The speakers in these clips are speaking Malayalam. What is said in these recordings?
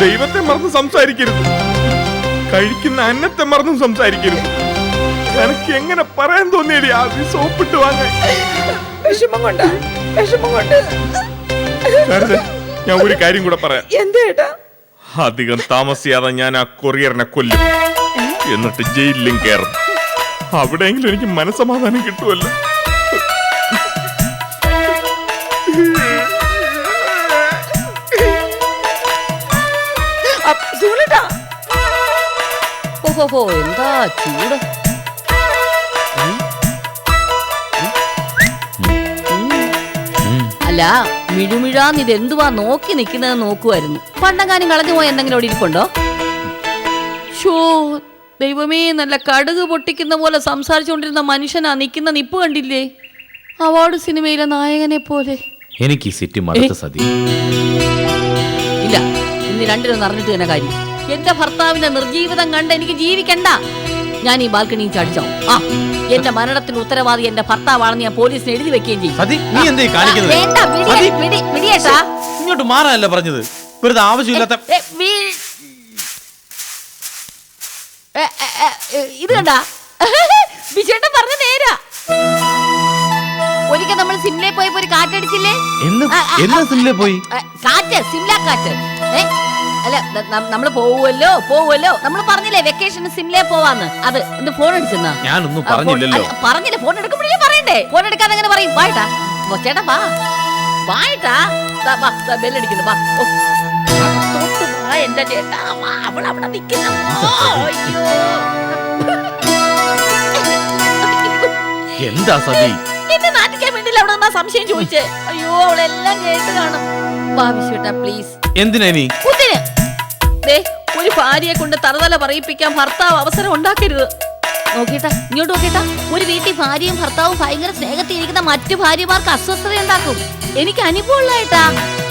ദൈവത്തെ മറന്ന് സംസാരിക്കരുത്. കഴിക്കുന്ന അന്നത്തെ മറന്നും സംസാരിക്കരുത്. എനിക്ക് എങ്ങനെ പറയാൻ തോന്നിയടി ആ സോപ്പിട്ട് വാങ്ങാൻ? വിഷമം കൊണ്ട് ഞാൻ ഒരു കാര്യം കൂടെ പറയാം. എന്തേട്ടാ? അധികം താമസിയാതെ ഞാൻ ആ കൊറിയറിനെ കൊല്ലും, എന്നിട്ട് ജയിലിലും കയറും. അവിടെയെങ്കിലും എനിക്ക് മനസ്സമാധാനം കിട്ടുമല്ലോ. ഓഹോ, എന്താ ചൂട്! അല്ല, മിഴുമിഴാന്ന് ഇതെന്തുവാ നോക്കി നിൽക്കുന്നത് നോക്കുമായിരുന്നു. പണ്ടങ്ങാനും കളഞ്ഞു പോയ എന്തെങ്കിലും അവിടെ ഇരിപ്പുണ്ടോ? ഷോ ദൈവമേ, നല്ല കടുക് പൊട്ടിക്കുന്ന പോലെ സംസാരിച്ചുകൊണ്ടിരുന്ന മനുഷ്യനാ നിൽക്കുന്ന നിപ്പ് കണ്ടില്ലേ? അവാർഡ് സിനിമയിലെ നായകനെ പോലെ. എനിക്ക് സിറ്റി മടുത്ത സതി. ഇല്ല, ഇന്ന് രണ്ടിലൊന്നും അറിഞ്ഞിട്ട് തന്നെ കാര്യം. എന്റെ ഭർത്താവിന്റെ നിർജീവിതം കണ്ട് എനിക്ക് ജീവിക്കണ്ട. ഞാൻ ഈ ബാൽക്കണിയിൽ ചാടിച്ചോ. ആ, എന്റെ മരണത്തിന് ഉത്തരവാദി എന്റെ ഭർത്താവാണെന്ന് ഞാൻ പോലീസിന് എഴുതി വെക്കുകയും ചെയ്യും. ഇങ്ങോട്ട് മാറാനല്ല പറഞ്ഞത്, വെറുതെ ആവശ്യമില്ലാത്ത ഇത് കണ്ടാ വിജയേട്ടൻ പറഞ്ഞ നേരാ. ഒരിക്കൽ നമ്മൾ സിംലയിൽ പോയപ്പോ ഒരു കാറ്റടിച്ചില്ലേ? സിംലയിൽ പോയി കാറ്റ്, സിംല കാറ്റ്. അല്ല, നമ്മള് പോവുമല്ലോ നമ്മൾ പറഞ്ഞില്ലേ വെക്കേഷന് സിംലയിൽ പോവാന്ന്. അത് ഇന്ന് ഫോൺ അടിച്ചെന്നാ? ഞാനൊന്നും പറഞ്ഞില്ലല്ലോ. പറഞ്ഞില്ല, ഫോൺ എടുക്കുമ്പോഴേ പറയണ്ടേ. ഫോൺ എടുക്കാതെ എങ്ങനെ പറയും? വായിട്ടാ ചേട്ടാ, വായിട്ടാ ബെല്ലടിക്കുന്നു. വാ, എന്റെ ചേട്ടാ, അവൾ അവിടെ നിൽക്കുന്നു. എന്താ സതി? എന്നെ നാട്ടിക്കാൻ വേണ്ടിയില്ല അവിടെ നിന്നാ സംശയം ചോദിച്ചേ. അയ്യോ, അവളെല്ലാം കേട്ട് കാണും. വാ വിശ്വട്ടാ, പ്ലീസ്. എന്തിനാ നീ? ഒരു ഭാര്യയെ കൊണ്ട് തറുതല പറയിപ്പിക്കാൻ ഭർത്താവ് അവസരം ഉണ്ടാക്കരുത്. നോക്കിട്ടാ, ഇങ്ങോട്ട് നോക്കിട്ടാ. ഒരു വീട്ടിൽ ഭാര്യയും ഭർത്താവും ഭയങ്കര സ്നേഹത്തിരിക്കുന്ന മറ്റു ഭാര്യമാർക്ക് അസ്വസ്ഥത ഉണ്ടാക്കും. എനിക്ക് അനുഭവമുള്ളതായിട്ടാ.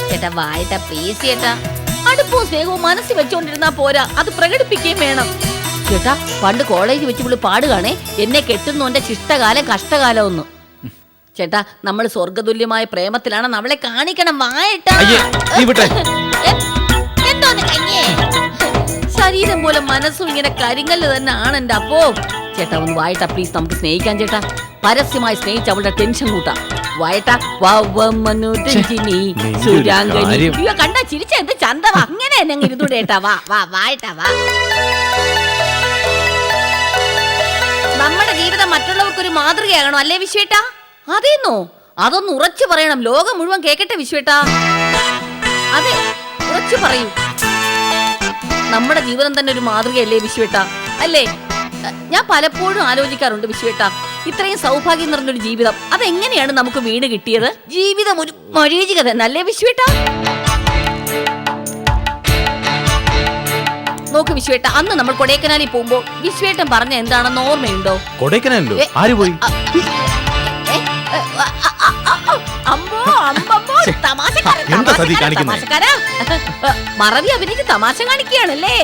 ചേട്ടാ വായിട്ടാ, പ്ലീസ് ചേട്ടാ. അടുപ്പവും സ്നേഹവും മനസ്സിൽ വെച്ചോണ്ടിരുന്നാ പോരാ, അത് പ്രകടിപ്പിക്കുകയും വേണം. ചേട്ടാ, പണ്ട് കോളേജിൽ വെച്ച് പുള്ളി പാടുകയാണേ, എന്നെ കെട്ടുന്നോന്റെ ശിഷ്ടകാലം കഷ്ടകാലം ഒന്ന്. ചേട്ടാ, നമ്മൾ സ്വർഗതുല്യമായ പ്രേമത്തിലാണ്, നമ്മളെ കാണിക്കണം. വായിട്ടാ. എന്തോന്ന് കഞ്ഞേ? ശരീരം പോലെ മനസ്സും ഇങ്ങനെ കരിങ്കല്ല് തന്നെ ആണ് എന്റെ അപ്പോ. ചേട്ടാ ഒന്ന് വായിട്ടാ, പ്ലീസ്. നമുക്ക് സ്നേഹിക്കാൻ ചേട്ടാ. പരസ്യമായി സ്നേഹിച്ച് അവളുടെ ടെൻഷൻ കൂട്ടാം. വായിട്ടാ. കണ്ടാ ചിരിച്ച എന്ത് ചന്തവാ. അങ്ങനെ എന്നെ ഇരുന്നൂടെ ഏട്ടാ. വായിട്ടാ. നമ്മുടെ ജീവിതം മറ്റുള്ളവർക്കൊരു മാതൃകയാകണം, അല്ലേ വിശ്വേട്ടാ? അതേന്നോ? അതൊന്ന് ഉറച്ചു പറയണം, ലോകം മുഴുവൻ കേക്കട്ടെ വിശ്വേട്ടാ. അതെ, ഉറച്ചു പറയൂ. നമ്മുടെ ജീവിതം തന്നെ ഒരു മാതൃകയല്ലേ വിശ്വേട്ടാ? അല്ലേ? ഞാൻ പലപ്പോഴും ആലോചിക്കാറുണ്ട് വിശ്വേട്ടാ, ഇത്രയും സൗഭാഗ്യം നിറഞ്ഞൊരു ജീവിതം അതെങ്ങനെയാണ് നമുക്ക് വീണ് കിട്ടിയത്? ജീവിതം ഒരു മരീചിക തന്നെ, അല്ലേ വിശ്വേട്ടാ? നോക്ക് വിശ്വേട്ട, അന്ന് നമ്മൾ കൊടൈക്കനാലിൽ പോകുമ്പോ വിശ്വേട്ടൻ പറഞ്ഞ എന്താണെന്ന് ഓർമ്മയുണ്ടോ? കൊടൈക്കനാലിലോ? ആര് പോയി? മറവി അഭിനയിച്ച് തമാശ കാണിക്കുകയാണല്ലേ?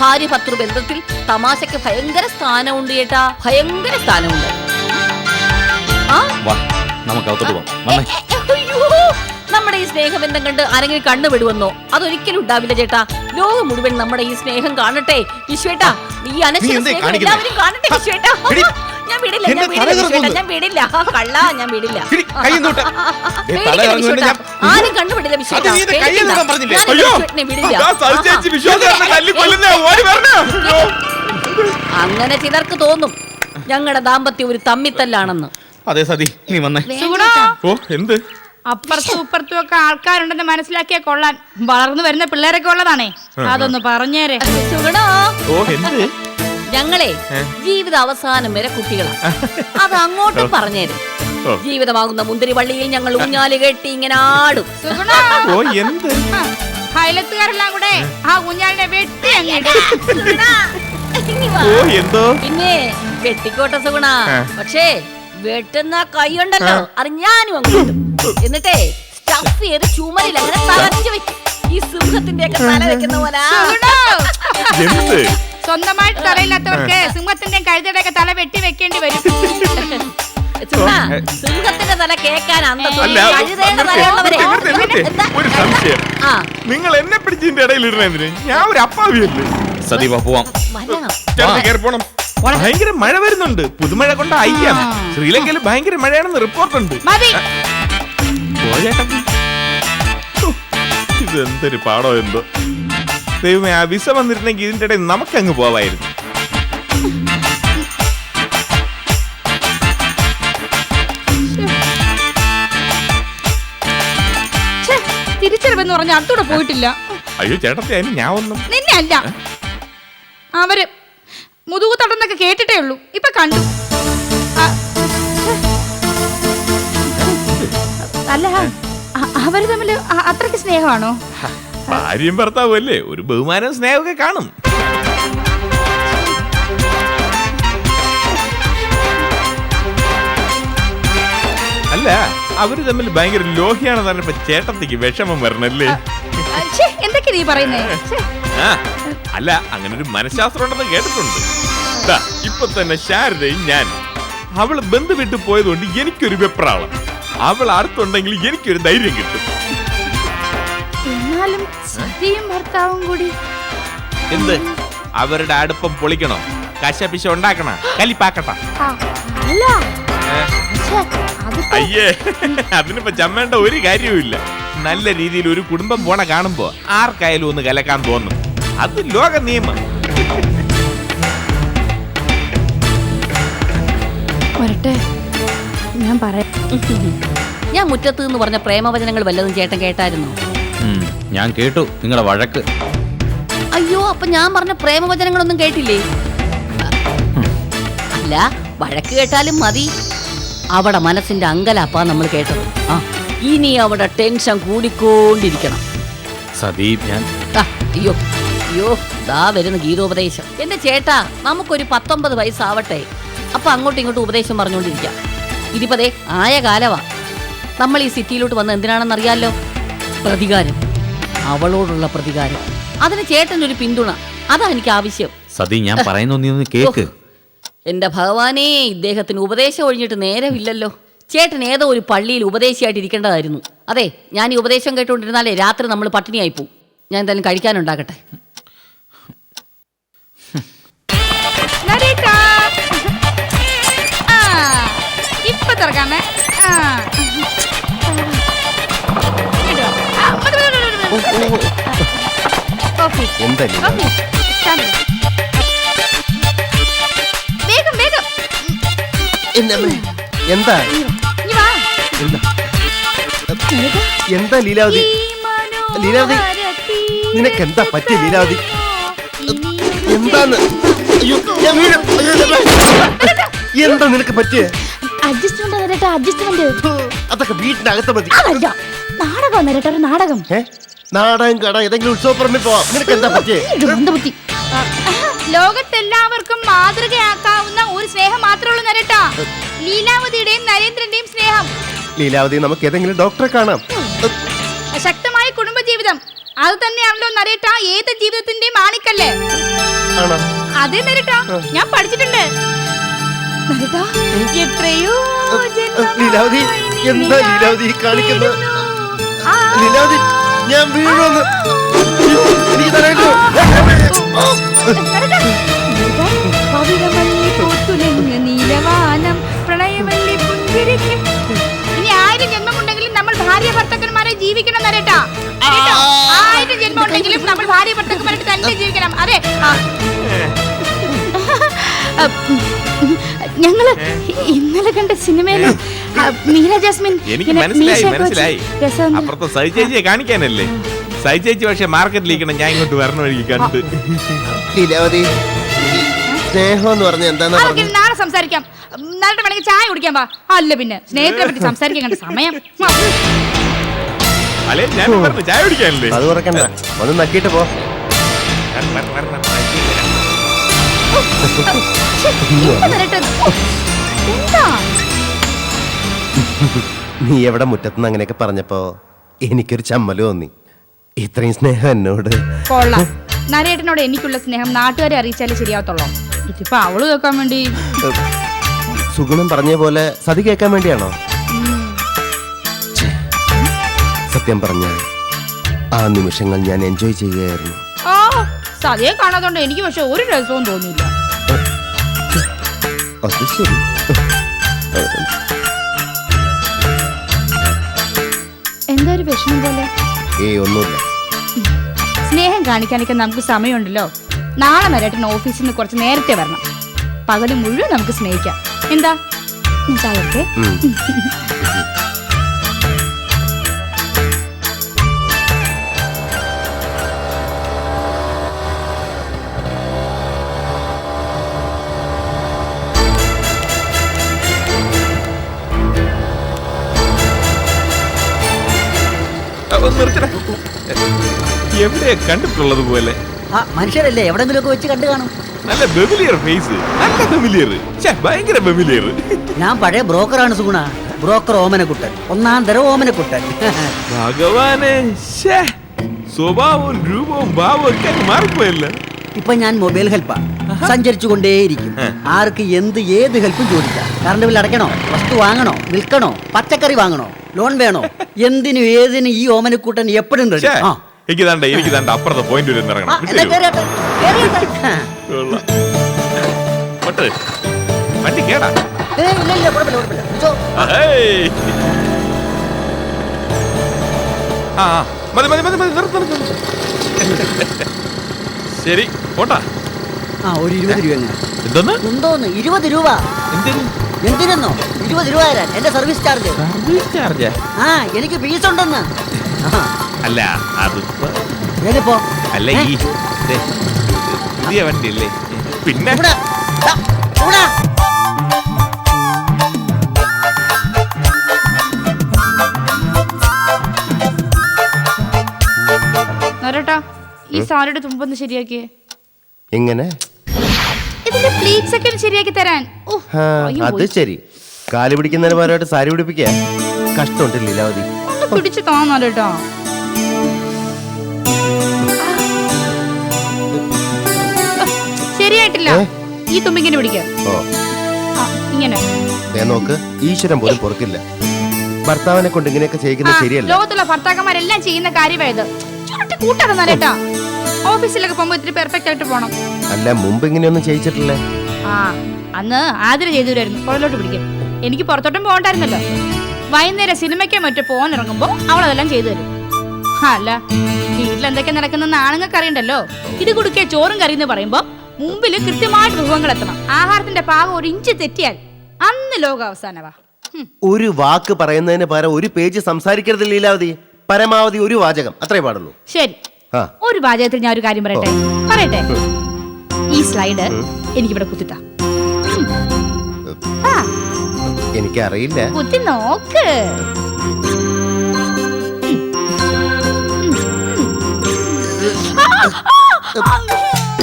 ഭാര്യ ഭർത്തൃ ബന്ധത്തിൽ തമാശക്ക് ഭയങ്കര സ്ഥാനമുണ്ട് ചേട്ടാ, ഭയങ്കര സ്ഥാനമുണ്ട്. നമ്മുടെ ഈ സ്നേഹബന്ധം കണ്ട് ആരെങ്കിലും കണ്ണുവിടുവെന്നോ? അതൊരിക്കലും ഉണ്ടാവില്ല ചേട്ടാ. ലോകം മുഴുവൻ നമ്മുടെ ഈ സ്നേഹം കാണട്ടെ വിശ്വേട്ടാ. ഈ അനശ്വര സ്നേഹം എല്ലാവരും കാണട്ടെ വിശ്വേട്ടാ. ഞാൻ വിടില്ല. കള്ള, ഞാൻ വിടില്ല. ആരും കണ്ടുപിടില്ല വിശ്വേട്ടാ. അങ്ങനെ ചിലർക്ക് തോന്നും ഞങ്ങളുടെ ദാമ്പത്യം ഒരു തമ്മിത്തല്ലാണെന്ന്. അതെ സതി, നീ വന്നേ. ഓ, എന്ത്? അപ്പുറത്തും ഇപ്പുറത്തും ഒക്കെ ആൾക്കാരുണ്ടെന്ന് മനസ്സിലാക്കിയാ കൊള്ളാൻ. വളർന്നു വരുന്ന പിള്ളേരൊക്കെ ഉള്ളതാണേ, അതൊന്ന് പറഞ്ഞേരെ. ഞങ്ങളെ ജീവിത അവസാനം വരെ കുട്ടികളാണ്, അത് അങ്ങോട്ടും പറഞ്ഞേരും. ജീവിതമാകുന്ന മുന്തിരി വള്ളിയിൽ ഞങ്ങൾ ഊഞ്ഞാല് കെട്ടി ഇങ്ങനെ ആടും. അയലത്തുകാരെല്ലാം കൂടെ ആ ഊഞ്ഞാലിനെ വെട്ടി പിന്നെ വെട്ടിക്കോട്ടെ സുഗുണ. പക്ഷേ വെട്ടുന്ന കൈയുണ്ടല്ലോ അത് ഞാനും അങ്ങോട്ടും. എന്നിട്ടേ സ്റ്റഫ് ചെയ്ത് ചുമലിൽ അങ്ങനെ തലച്ചു വെക്കും. ഈ സിംഹത്തിന്റെ ഒക്കെ തല വെക്കുന്ന പോലെ. സ്വന്തമായിട്ട് തലയില്ലാത്തവർക്ക് സിംഹത്തിന്റെ കഴുതയുടെ ഒക്കെ തല വെട്ടി വെക്കേണ്ടി വരും. സിംഹത്തിന്റെ തല കേക്കാൻ അല്ല, നിർത്ത്. ഒരു സംശയം, നിങ്ങൾ എന്നെ പിടിച്ചതിന്റെ ഇടയിൽ ഇടണെന്തിന്? ഞാൻ ഒരു അപ്പാവിയല്ലേ? സതി വാ പോവാം. ചേട്ടത്തി കയറി പോണം. ഭയങ്കര മഴ വരുന്നുണ്ട്. പുതുമഴ കൊണ്ട് അയ്യാം. ശ്രീലങ്കയിൽ ഭയങ്കര മഴയാണെന്ന് റിപ്പോർട്ടുണ്ട്. ഇതെന്തൊരു പാടോ എന്തോ. ദൈവമേ, ആ വിസ വന്നിരുന്നെങ്കിൽ ഇതിന്റെ ഇടയിൽ നമുക്കങ്ങ് പോവായിരുന്നു. തിരിച്ചറിവെന്ന് പറഞ്ഞ അടുത്തൂടെ പോയിട്ടില്ല. അയ്യോ ചേട്ടത്തി, അതിന് ഞാൻ ഒന്നും. നിന്നെ അല്ല, അവര് മുതുകു തടന്നൊക്കെ കേട്ടിട്ടേ ഉള്ളൂ. ഇപ്പൊ കണ്ടു. അല്ല, അവര് തമ്മില് അത്രയ്ക്ക് സ്നേഹമാണോ? ഭാര്യയും ഭർത്താവും അല്ലേ, ഒരു ബഹുമാനവും സ്നേഹമൊക്കെ കാണും. അല്ല, അവര് തമ്മിൽ ഭയങ്കര ലോഹിയാണെന്ന് പറഞ്ഞപ്പോ ചേട്ടത്തിക്ക് വിഷമം വരണല്ലേ? എന്തൊക്കെ നീ പറയുന്നേ? അല്ല, അങ്ങനെ ഒരു മനഃശാസ്ത്രം ഉണ്ടെന്ന് കേട്ടിട്ടുണ്ട്. ഇപ്പൊ തന്നെ ശാരദയും ഞാൻ, അവള് ബന്ധു വിട്ടു പോയതുകൊണ്ട് എനിക്കൊരു വെപ്രാളം. അവൾ അടുത്തുണ്ടെങ്കിൽ എനിക്കൊരു ധൈര്യം കിട്ടും. എന്നാലും സതിയും ഭർത്താവും കൂടി എന്ത്? അവരുടെ അടുപ്പം പൊളിക്കണോ? കശപിശ ഉണ്ടാക്കണ? കലിപ്പാക്കട്ട? അയ്യേ, അതിനിപ്പോ ചമ്മേണ്ട ഒരു കാര്യവുമില്ല. നല്ല രീതിയിൽ ഒരു കുടുംബം പോണ കാണുമ്പോ ആർക്കായാലും ഒന്ന് കലക്കാൻ തോന്നും. അത് ലോക നിയമം. ഞാൻ പറയാം. ഞാൻ മുറ്റത്ത് എന്ന് പറഞ്ഞ പ്രേമവചനങ്ങൾ വല്ലതും ചേട്ടൻ കേട്ടായിരുന്നു? ഞാൻ കേട്ടു നിങ്ങളെ വഴക്ക്. അയ്യോ, അപ്പൊ ഞാൻ പറഞ്ഞ പ്രേമവചനങ്ങളൊന്നും കേട്ടില്ലേ? അല്ല, വഴക്ക് കേട്ടാലും മതി. അവിടെ മനസ്സിന്റെ അങ്കലാപ്പാ നമ്മൾ കേട്ടത്. ഇനി അവിടെ ടെൻഷൻ കൂടിക്കൊണ്ടിരിക്കണം. സതി, ഞാൻ അയ്യോ അയ്യോ, ദാ വരുന്ന ഗീതോപദേശം. എന്റെ ചേട്ടാ, നമുക്കൊരു 19 വയസ്സാവട്ടെ, അപ്പൊ അങ്ങോട്ടും ഇങ്ങോട്ടും ഉപദേശം പറഞ്ഞുകൊണ്ടിരിക്കാം. ഇതിപ്പതേ ആയ കാലവാ. നമ്മൾ ഈ സിറ്റിയിലോട്ട് വന്ന എന്തിനാണെന്നറിയാലോ? പ്രതികാരം, അവളോടുള്ള പ്രതികാരം. അതിന് ചേട്ടൻ്റെ ഒരു പിന്തുണ, അതാ എനിക്ക് ആവശ്യം. സതി, ഞാൻ പറയുന്ന കേക്ക്. എന്റെ ഭഗവാനേ, ഇദ്ദേഹത്തിന് ഉപദേശം ഒഴിഞ്ഞിട്ട് നേരമില്ലല്ലോ. ചേട്ടൻ ഏതോ ഒരു പള്ളിയിൽ ഉപദേശിയായിട്ട് ഇരിക്കേണ്ടതായിരുന്നു. അതെ, ഞാൻ ഈ ഉപദേശം കേട്ടുകൊണ്ടിരുന്നാലേ രാത്രി നമ്മൾ പട്ടിണിയായി പോവും. ഞാൻ എന്തായാലും കഴിക്കാനുണ്ടാക്കട്ടെ. ഇപ്പൊ തുറക്കാമേ. വേഗം വേഗം. എന്താ എന്താ ലീലാവതി? ലീലാവതി, നിനക്കെന്താ പറ്റിയ ലീലാവതി? എന്താന്ന്? എന്താ നിനക്ക് പറ്റിയ? അതൊക്കെ വീട്ടിനകത്ത് മതി. നാടകം നാടകം. നാടകം കട ഏതെങ്കിലും ഉത്സവപ്പറമ്പിൽ പോവാം. നിനക്ക് എന്താ പറ്റിയേ? ലോകത്തെല്ലാവർക്കും മാതൃകയാക്കാവുന്ന ഒരു സ്നേഹം മാത്രമേ ഉള്ളൂ നരേട്ടാ. ലീലാവതിയുടെയും നരേന്ദ്രന്റെയും സ്നേഹം. ലീലാവതി, നമുക്ക് ഏതെങ്കിലും ഡോക്ടറെ കാണാം. ശക്തമായ കുടുംബജീവിതം, അത് തന്നെയാണല്ലോ നരേട്ടാ ഏത് ജീവിതത്തിന്റെയും ആണിക്കല്ലേ? അതെ നരേട്ടാ, ഞാൻ പഠിച്ചിട്ടുണ്ട്. നരേട്ടാ, എത്രയോ ലീലാവതി, എന്താ ലീലാവതി കാണിക്കുന്നത്? ലീലാവതി, ഞാൻ വീഴുന്നു. ഇനി 1000 ജന്മമുണ്ടെങ്കിലും നമ്മൾ ഭാര്യ ഭർത്താക്കന്മാരെ ജീവിക്കണം നരേട്ടാ. 1000 ജന്മം ഉണ്ടെങ്കിലും നമ്മൾ ഭാര്യ ഭർത്താക്കന്മാരായിട്ട് തന്നെ ജീവിക്കണം. അതെ, ഞങ്ങള് ഇന്നലെ കണ്ട സിനിമയില് മീര ജാസ്മിൻ എനിക്ക് മനസ്സിലായി. അപ്പുറത്തെ സൈചേച്ചിയെ കാണിക്കാനല്ലേ? സൈചേച്ചി പക്ഷെ മാർക്കറ്റിലിരിക്കണം. ഞാൻ ഇങ്ങോട്ട് വരണ വഴിക്ക് കണ്ട്. ലീലാവതി, സ്നേഹം എന്ന് പറഞ്ഞ എന്താ? നാളെ സംസാരിക്കാം. നാളെ വേണമെങ്കിൽ ചായ കുടിക്കാൻ പാ. അല്ല പിന്നെ സ്നേഹത്തെ പറ്റി സംസാരിക്കാൻ കണ്ട സമയം. അല്ലേ, ഞാൻ പറഞ്ഞു ചായ കുടിക്കാനല്ലേ? അത് കുറക്കണ്ട, ഒന്ന് നക്കിയിട്ട് പോ. നീ എവിടെ മുറ്റത്തുനിന്ന് അങ്ങനെയൊക്കെ പറഞ്ഞപ്പോ എനിക്കൊരു ചമ്മല് തോന്നി. ഇത്രയും സ്നേഹം എന്നോട്. കൊള്ളാം. നരേട്ടനോട് എനിക്കുള്ള സ്നേഹം നാട്ടുകാരെ അറിയിച്ചാലേ ശരിയാവത്തുള്ളൂ. ഇതിപ്പോ അവള് കേൾക്കാൻ വേണ്ടി. സുഗുണം പറഞ്ഞ പോലെ സതി കേൾക്കാൻ വേണ്ടിയാണോ? സത്യം പറഞ്ഞ ആ നിമിഷങ്ങൾ ഞാൻ എൻജോയ് ചെയ്യുകയായിരുന്നു. ആ സതിയെ കാണാത്തോണ്ട് എനിക്ക് പക്ഷെ ഒരു രസവും തോന്നിയില്ല. അത് ശരി. എന്താ ഒരു വിഷമം പോലെ? ഒന്നുമില്ല. സ്നേഹം കാണിക്കാനൊക്കെ നമുക്ക് സമയമുണ്ടല്ലോ. നാളെ നരേട്ടൻ ഓഫീസിൽ നിന്ന് കുറച്ച് നേരത്തെ വരണം. പകല് മുഴുവൻ നമുക്ക് സ്നേഹിക്കാം. എന്താ ചായത്തെ? എവിടെയാ കണ്ടിട്ടുള്ളത് പോലെ? ആ മനുഷ്യരല്ലേ എവിടെങ്കിലുമൊക്കെ വെച്ച് കണ്ടു കാണും. നല്ല ഫെമിലിയർ ഫേസ്, നല്ല ഫെമിലിയർ, ഭയങ്കര ഫെമിലിയർ. ഞാൻ പഴയ ബ്രോക്കറാണ് സുഗുണ. ബ്രോക്കർ ഓമനക്കുട്ടൻ, ഒന്നാം തരം ഓമനക്കുട്ടൻ. ഭഗവാനെ, സ്വഭാവവും രൂപവും ഭാവവും ഒക്കെ മാറിപ്പോയല്ല. ഇപ്പൊ ഞാൻ മൊബൈൽ ഹെൽപ്പാ. സഞ്ചരിച്ചുകൊണ്ടേയിരിക്കും. ആർക്ക് എന്ത് ഏത് ഹെൽപ്പും ചോദിക്കാം. കറണ്ട് ബിൽ അടയ്ക്കണോ, വസ്തു വാങ്ങണോ, നിൽക്കണോ, പച്ചക്കറി വാങ്ങണോ, ലോൺ വേണോ, എന്തിനും ഏതിനും ഈ ഓമനക്കുട്ടൻ എപ്പോഴും റെഡി. എനിക്ക് തണ്ട അപ്പുറത്തെ പോയിന്റ് വരെ ഇറങ്ങണം. വണ്ടി കേടാ. ശരി പോട്ടാ. ആ ഒരു 20 രൂപ എന്തോന്ന് ഉണ്ടോന്ന്? 20 രൂപ എന്തിനെന്നോ? 20 രൂപ തരാൻ. എന്റെ സർവീസ് ചാർജ്. ആ എനിക്ക് ഫീസ് ഉണ്ടെന്ന്. അല്ല അതിപ്പോ ഏതിപ്പോ? അല്ല ഈ പുതിയ വണ്ടിയല്ലേ പിന്നെ നരേട്ടാ ഈ സാരിയുടെ തുമ്പൊന്ന് ശരിയാക്കിയേ. എങ്ങനെ? ഇതിന്റെ പ്ലീറ്റ്സ് ഒക്കെ ശരിയാക്കി തരാൻ. അത് ശരി. കാല് പിടിക്കുന്നതിന് പകരമായിട്ട് സാരി പിടിപ്പിക്കാ. കഷ്ടമുണ്ട് ലീലാവതി. പിടിച്ചു തോന്നല്ലേട്ടോ. ശരിയായിട്ടില്ല. ഈ തുമ്പിങ്ങനെ പിടിക്ക. ഇങ്ങനെ നോക്ക്. ഈശ്വരൻ പോലും പൊറുക്കില്ല. ഭർത്താവിനെ കൊണ്ട് ഇങ്ങനെയൊക്കെ ചെയ്യുന്നത് ശരിയല്ല. ലോകത്തുള്ള ഭർത്താക്കന്മാരെല്ലാം ചെയ്യുന്ന കാര്യമായത്. കൂട്ടാതെ നരേട്ടാ. ഓഫീസിലൊക്കെ പോകുമ്പോ ഇത്തിരി പെർഫെക്റ്റ് ആയിട്ട് പോണം. അല്ല മുമ്പ് ഇങ്ങനെയൊന്നും ചെയ്യിച്ചിട്ടില്ലേ? ആ അന്ന് ആതിര ചെയ്തു തരുമായിരുന്നു. പുറത്തോട്ട് പിടിക്കും. എനിക്ക് പുറത്തോട്ടും പോകണ്ടായിരുന്നല്ലോ. വൈകുന്നേരം സിനിമയ്ക്കോ മറ്റോ പോകാൻ ഇറങ്ങുമ്പോ അവളതെല്ലാം ചെയ്തു തരും. അല്ല വീട്ടിലെന്തൊക്കെ നടക്കുന്ന ആണുങ്ങൾക്ക് അറിയണ്ടല്ലോ. ഇത് കുടുക്കിയ ചോറും കറി എന്ന് പറയുമ്പോ മുമ്പിൽ കൃത്യമായിട്ട് വിഭവങ്ങൾ എത്തണം. ആഹാരത്തിന്റെ പാകം ഒരു ഇഞ്ച് തെറ്റിയാൽ അന്ന് ലോക അവസാനവാ. ഒരു വാക്ക് പറയുന്നതിന് പകരം ഒരു പേജ് സംസാരിക്കരുത് ലീലാവതി. പരമാവധി ഒരു വാചകം, അത്രേ പാടുള്ളൂ. ശരി, ഒരു വാചകത്തിൽ ഞാൻ ഒരു കാര്യം പറയട്ടെ. ഈ സ്ലൈഡ് എനിക്കിവിടെ കുത്തിട്ടാ. എനിക്കറിയില്ല. കുത്തി നോക്ക്.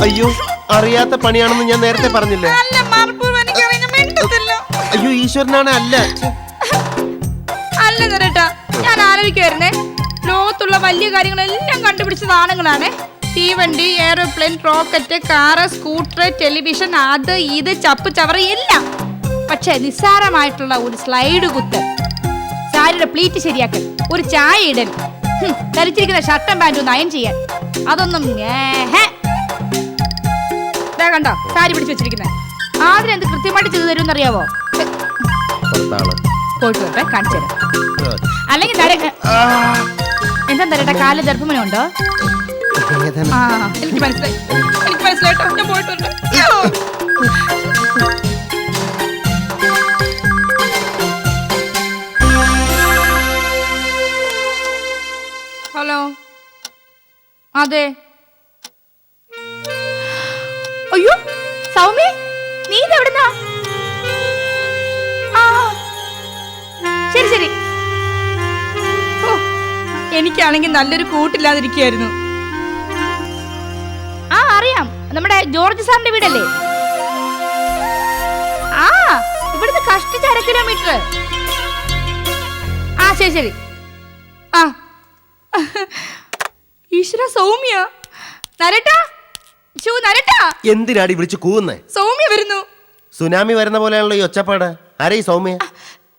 അയ്യോ അറിയാത്ത പണിയാണെന്ന് ഞാൻ നേരത്തെ പറഞ്ഞില്ലേ? അയ്യോ ഈശ്വരനാണ്. അല്ല നരേട്ടാ, ഞാൻ ആലോചിക്കുവായിരുന്നേ. ലോകത്തുള്ള വലിയ കാര്യങ്ങളെല്ലാം കണ്ടുപിടിച്ചത് ആണുങ്ങളാണ്. തീവണ്ടി, airplane, rocket, car, scooter, television, അത് ഇത് ചപ്പ് ചവറ എല്ലാം. പക്ഷെ നിസ്സാരമായിട്ടുള്ള ഒരു സ്ലൈഡ് കുത്ത്, സാരിയുടെ പ്ലീറ്റ് ശരിയാക്കൽ, ഒരു ചായ ഇടൽ, ധരിച്ചിരിക്കുന്ന ഷർട്ടും പാൻറ്റും ഒന്ന് അയൺ ചെയ്യാൻ, അതൊന്നും കണ്ടോ സാരി പിടിച്ചു വെച്ചിരിക്കുന്നത്. അതിനെന്ത് കൃത്യമായിട്ട് ചെയ്തു തരും എന്നറിയാവോ? പോയിട്ട് വരട്ടെ, കാണിച്ചു തരാം. അല്ലെങ്കിൽ എന്താ തരട്ടെ, കാലിൽ ദർഭമനുണ്ടോ? എനിക്ക് മനസ്സിലായിട്ടോ. ഞാൻ പോയിട്ട് വരട്ടെ. ഹലോ, അതെ. അയ്യോ സൗമ്യ, നീ ഇതെവിടുന്നാ? ശരി. എനിക്കാണെങ്കിൽ നല്ലൊരു കൂട്ടില്ലാതിരിക്കുകയായിരുന്നു. അറിയാം, നമ്മുടെ ജോർജ് സാറിന്റെ വീടല്ലേ? ഇവിടുന്ന് കഷ്ടിച്ച് 1/2 കിലോമീറ്റർ. ശരി. ഈശ്വര, സൗമ്യ. നരേട്ടാ, എന്തിനാടി വിളിച്ചു കൂവുന്നേ? സൗമ്യ വരുന്നു. സുനാമി വരുന്ന പോലെയാണല്ലോ ഈ ഒച്ചപ്പാട്. ആരേ സൗമ്യ?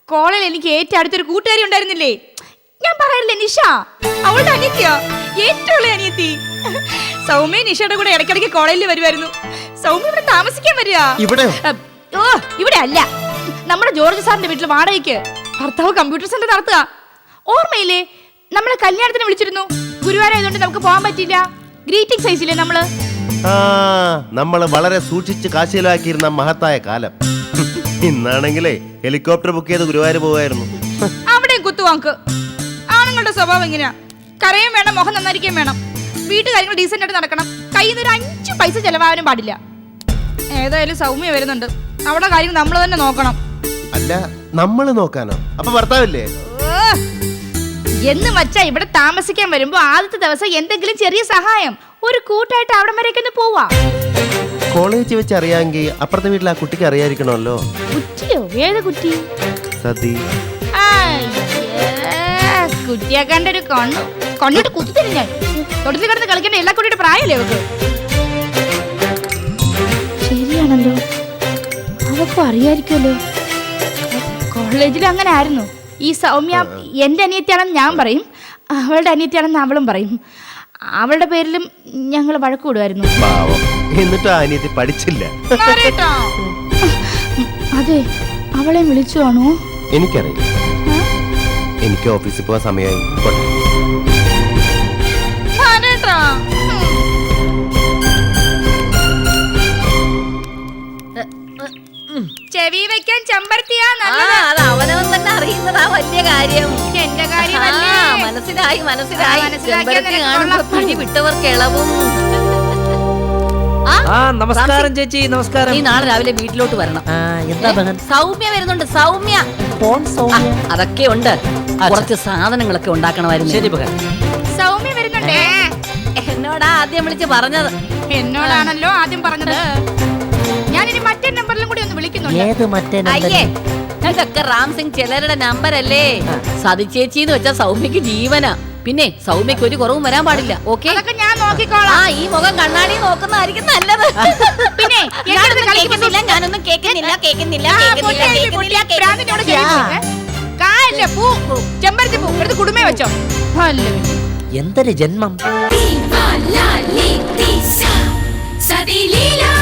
കോളേജിൽ എനിക്ക് ഏറ്റവും അടുത്തൊരു കൂട്ടുകാരി ഉണ്ടായിരുന്നില്ലേ, ഞാൻ പറയില്ലേ, നിഷ. അവളുടെ അനിയത്തിയോ, ഏറ്റവും ഉള്ള അനിയത്തി. സൗമ്യ നിഷയുടെ കൂടെ ഇടയ്ക്കിടയ്ക്ക് കോളേജിൽ വരുമായിരുന്നു. സൗമ്യ ഇവിടെ താമസിക്കാൻ വരിക. ഇവിടെ? ഓ, ഇവിടെ അല്ല, നമ്മുടെ ജോർജ് സാറിന്റെ വീട്ടിൽ വാടകയ്ക്ക്. ഭർത്താവ് കമ്പ്യൂട്ടർ സെന്റർ നടത്തുക. ഓർമ്മയില്ലേ, നമ്മളെ കല്യാണത്തിന് വിളിച്ചിരുന്നു. ഗുരുവാരായതുകൊണ്ട് നമുക്ക് പോകാൻ പറ്റില്ല. ഗ്രീറ്റിംഗ് സൈസില്ലേ നമ്മള്. നമ്മള് വളരെ സൂക്ഷിച്ച് കാശിലാക്കിയിരുന്ന മഹത്തായ കാലം. ഇന്നാണെങ്കിലേ ഹെലികോപ്റ്റർ ബുക്ക് ചെയ്ത് ഗുരുവായൂർ പോവായിരുന്നു. അവിടെ കുത്തുവാക്ക്. ആണുങ്ങളുടെ സ്വഭാവം എങ്ങനെയാ? കരയും വേണം, മുഖം നന്നായിരിക്കുകയും വേണം, വീട്ടുകാര്യങ്ങൾ ഡീസന്റ് ആയിട്ട് നടക്കണം, കയ്യിൽ നിന്ന് ഒരു 5 പൈസ ചെലവാകാനും പാടില്ല. ഏതായാലും സൗമ്യ വരുന്നുണ്ട്, അവിടെ കാര്യങ്ങൾ നമ്മൾ തന്നെ നോക്കണം. അല്ല, നമ്മള് നോക്കാനോ? അപ്പൊ ഭർത്താവില്ലേ? എന്ന് വച്ചാ ഇവിടെ താമസിക്കാൻ വരുമ്പോ ആദ്യത്തെ ദിവസം എന്തെങ്കിലും ചെറിയ സഹായം, ഒരു കൂട്ടായിട്ട് അവിടെ വരേക്ക് ഒന്ന് പോവാ. കോളേജ് വെച്ച് അറിയാമെങ്കിൽ അപ്പുറത്തെ വീട്ടിൽ ആ കുട്ടിക്ക് അറിയാതിരിക്കണമല്ലോ. കുറ്റിയോ? ഏത് കുറ്റി? സതി. കുറ്റിയെ കണ്ടൊരു കൊണ്ടിട്ട് കുത്തിത്തരും ഞാൻ. തൊടുത്ത് കിടന്ന് കളിക്കേണ്ട എല്ലാ കുട്ടിയുടെ പ്രായമല്ലേ അവർക്ക്? ശരിയാണല്ലോ, അവക്കും അറിയായിരിക്കുമല്ലോ. കോളേജിൽ അങ്ങനെ ആയിരുന്നു. ഈ സൗമ്യ എന്റെ അനിയത്തിയാണെന്ന് ഞാൻ പറയും, അവളുടെ അനിയത്തിയാണെന്ന് അവളും പറയും. അവളുടെ പേരിലും ഞങ്ങൾ വഴക്ക് കൂടുമായിരുന്നു. എന്നിട്ട് ആ അനിയത്തി പഠിച്ചില്ല. അതെ, അവളെ വിളിച്ചു ആണോ? എനിക്കറിയില്ല, എനിക്ക് ഓഫീസിൽ പോകാൻ സമയമായി. ചെവി വെക്കാൻ ചെമ്പരത്തിയാ ആ, അത് അവനവൻ തന്നെ അറിയുന്നതാ വലിയ കാര്യം. എന്റെ കാര്യം. മനസ്സിലായി മനസ്സിലായി. മനസ്സിലാക്കിയാ ചെമ്പരത്തി നിനക്ക് കാണുമ്പോ കൊള്ളാം. പിടി വിട്ടവർക്ക് ഇളവും. നമസ്കാരം ചേച്ചി. നമസ്കാരം. നീ നാളെ രാവിലെ വീട്ടിലോട്ട് വരണം. എന്താ ബഹൻ? സൗമ്യ വരുന്നുണ്ട്. സൗമ്യ. ആ, അതൊക്കെ ഉണ്ട്. കുറച്ച് സാധനങ്ങളൊക്കെ ഉണ്ടാക്കണമായിരുന്നു. ശരി ബഹൻ. സൗമ്യ വരുന്നുണ്ടേ. എന്നോടാ ആദ്യം വിളിച്ച് പറഞ്ഞത്. എന്നോടാണല്ലോ ആദ്യം പറഞ്ഞത്. ഞാനിനി മറ്റേ നമ്പറിലും കൂടി ഒന്ന് വിളിക്കുന്നുണ്ട്. ഏത് മറ്റേ അയ്യേ, ഇതൊക്കെ റാം സിംഗ് ചിലരുടെ നമ്പരല്ലേ. സതി ചേച്ചി എന്ന് വെച്ചാ സൗമ്യക്ക് ജീവനാ. പിന്നെ സൗമ്യക്ക് ഒരു കുറവും വരാൻ പാടില്ല. ഓക്കെ, അതൊക്കെ ഞാൻ നോക്കിക്കോളാം. ഈ മുഖം കണ്ണാടി നോക്കുന്നതായിരിക്കും നല്ലത്. പിന്നെ ഞാനൊന്നും കേൾക്കുന്നില്ല, ഞാനൊന്നും കേൾക്കുന്നില്ല, കേൾക്കുന്നില്ല, കേൾക്കുന്നില്ല, കേൾക്കുന്നില്ല. കായല്ല പൂ, ചെമ്പരത്തി പൂ എടുത്ത് കുടുംബേ വെച്ചോ. എന്തൊരു ജന്മം. Viva la letiza, Sadilila.